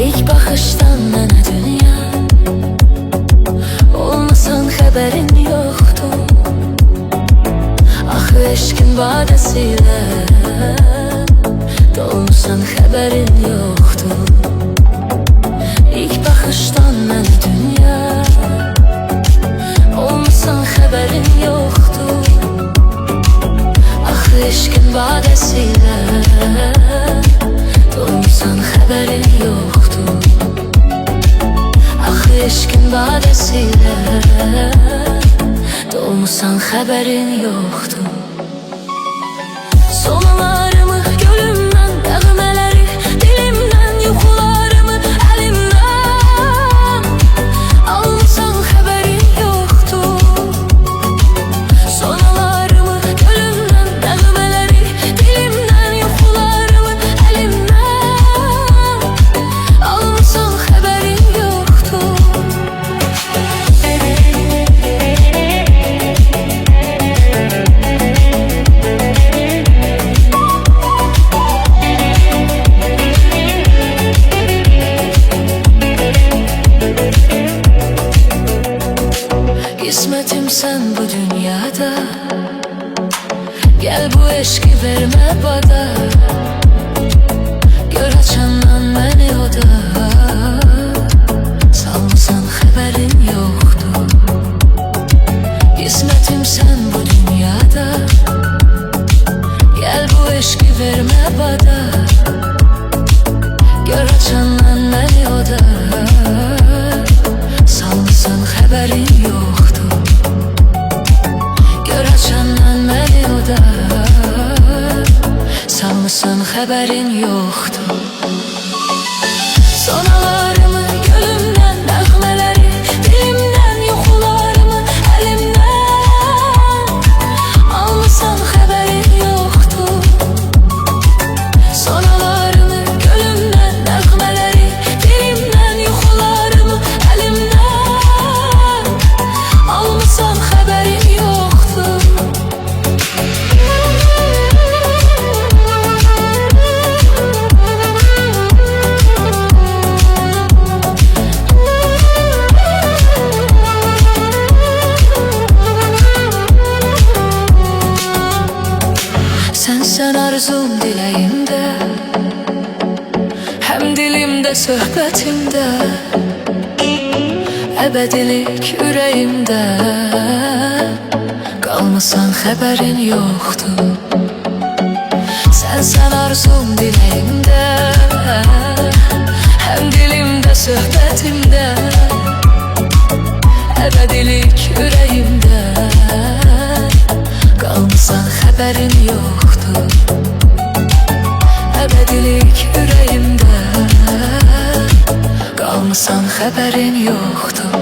İlk bakışdan mənə dünya, olmasan xəbərin yoxdur. Axı eşqin vadəsilə dolmusan, xəbərin yoxdur. İlk baxışdan mənə dünya, olmasan xəbərin yoxdur. Axı eşqin vadəsilə dolmusan, xəbərin yoxdur. Axı eşqin vadəsilə dolmusan, xəbərin yoxdur. Solalarımı gölümdən, nəğmələri dilimdən, yuxularımı əlimdən almısan, xəbərin yoxdur. Solalarımı gölümdən, nəğmələri dilimdən, yuxularımı əlimdən almısan, xəbərin yoxdur. Qismətim sən bu dünyada, gəl bu eşqi vermə bada. Gör açandan məni oda, salmısan, xəbərin yoxdur. Qismətim sən bu dünyada, gəl bu eşqi vermə bada. Gör açandan məni oda, salmısan, xəbərin yoxdur. Gör açandan məni oda, salmısan, xəbərin yoxdur. Sonalarımı gölümdən, nəğmələri dilimdən, yuxularımı əlimdən almısan, xəbərin yoxdur. Sonalarımı gölümdən, nəğmələri dilimdən, yuxularımı əlimdən almısan, xəbərin yoxdur. Sən arzum diləyimdə, həm dilimdə, söhbətimdə, əbədilik ürəyimdə qalmısan, xəbərin yoxdur. Sən arzum diləyimdə, həm dilimdə, söhbətimdə, əbədilik ürəyimdə qalmısan, xəbərin yoxdur. Əbədilik ürəyimdə qalmısan, xəbərin yoxdur.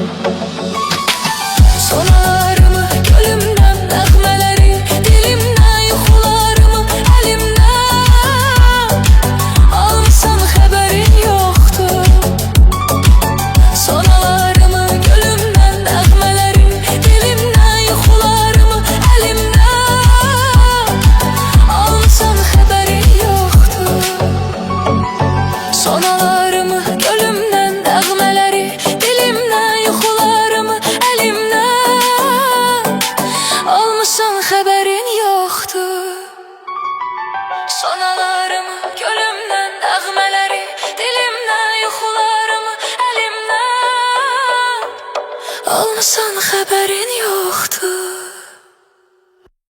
Sonalarımı gölümdən, nəğmələri dilimdən, yuxularımı əlimdən almısan, xəbərin yoxdur. Sonalarımı gölümdən, nəğmələri dilimdən, yuxularımı əlimdən almısan, xəbərin yoxdur. Sonalarımı gölümdən, nəğmələri dilimdən, yuxularımı əlimdən almısan, xəbərin yoxdur. Sonalarımı gölümdən, nəğmələri dilimdən, yuxularımı əlimdən almısan, xəbərin yoxdur.